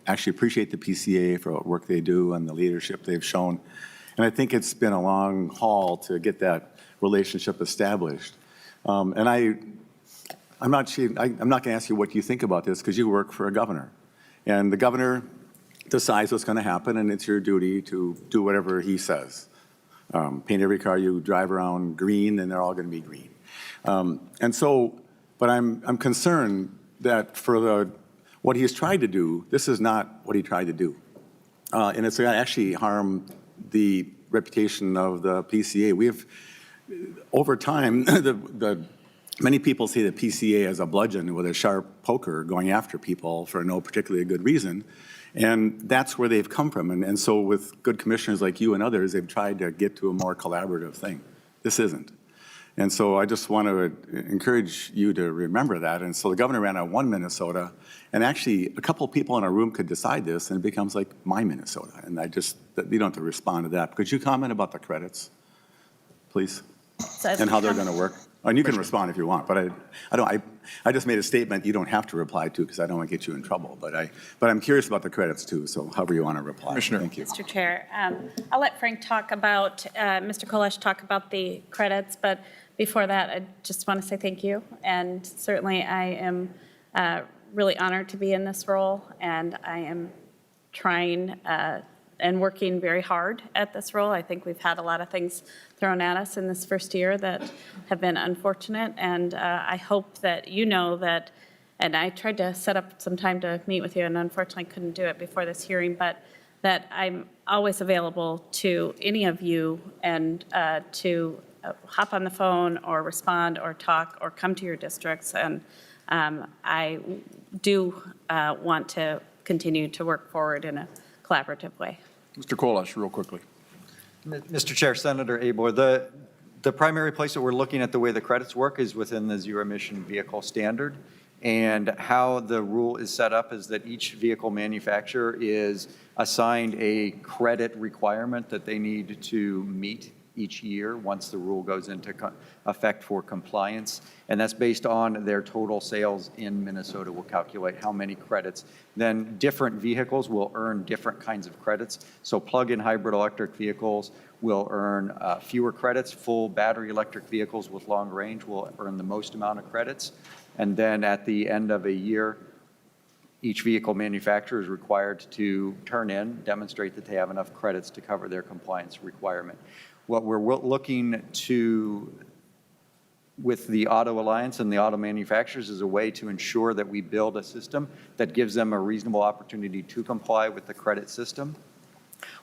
actually appreciate the PCA for what work they do and the leadership they've shown. And I think it's been a long haul to get that relationship established. And I'm not going to ask you what you think about this because you work for a governor. And the governor decides what's going to happen, and it's your duty to do whatever he says. Paint every car you drive around green, and they're all going to be green. But I'm concerned that for what he's tried to do, this is not what he tried to do. And it's going to actually harm the reputation of the PCA. We have, over time, many people see the PCA as a bludgeon with a sharp poker going after people for no particularly good reason. And that's where they've come from. And so with good commissioners like you and others, they've tried to get to a more collaborative thing. This isn't. And so I just want to encourage you to remember that. And so the governor ran on one Minnesota, and actually a couple of people in our room could decide this, and it becomes like my Minnesota. And you don't have to respond to that. Could you comment about the credits, please? And how they're going to work? And you can respond if you want, but I just made a statement you don't have to reply to because I don't want to get you in trouble. But I'm curious about the credits too, so however you want to reply. Commissioner. Thank you. Mr. Chair, I'll let Frank talk about, Mr. Kolash talk about the credits, but before that, I just want to say thank you. And certainly I am really honored to be in this role, and I am trying and working very hard at this role. I think we've had a lot of things thrown at us in this first year that have been unfortunate, and I hope that you know that, and I tried to set up some time to meet with you and unfortunately couldn't do it before this hearing, but that I'm always available to any of you and to hop on the phone or respond or talk or come to your districts, and I do want to continue to work forward in a collaborative way. Mr. Kolash, real quickly. Mr. Chair, Senator Abeler, the primary place that we're looking at the way the credits work is within the zero emission vehicle standard. And how the rule is set up is that each vehicle manufacturer is assigned a credit requirement that they need to meet each year once the rule goes into effect for compliance. And that's based on their total sales in Minnesota. We'll calculate how many credits. Then different vehicles will earn different kinds of credits. So plug-in hybrid electric vehicles will earn fewer credits. Full battery electric vehicles with long range will earn the most amount of credits. And then at the end of a year, each vehicle manufacturer is required to turn in, demonstrate that they have enough credits to cover their compliance requirement. What we're looking to with the Auto Alliance and the auto manufacturers is a way to ensure that we build a system that gives them a reasonable opportunity to comply with the credit system.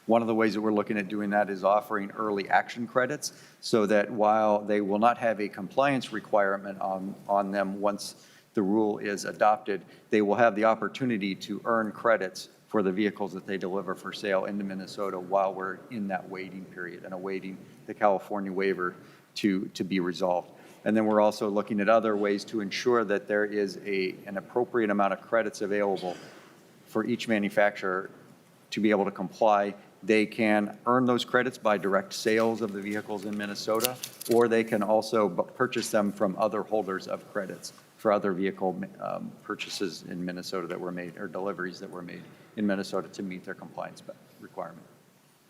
One of the ways that we're looking at doing that is offering early action credits so that while they will not have a compliance requirement on them once the rule is adopted, they will have the opportunity to earn credits for the vehicles that they deliver for sale into Minnesota while we're in that waiting period and awaiting the California waiver to be resolved. And then we're also looking at other ways to ensure that there is an appropriate amount of credits available for each manufacturer to be able to comply. They can earn those credits by direct sales of the vehicles in Minnesota, or they can also purchase them from other holders of credits for other vehicle purchases in Minnesota that were made, or deliveries that were made in Minnesota to meet their compliance requirement.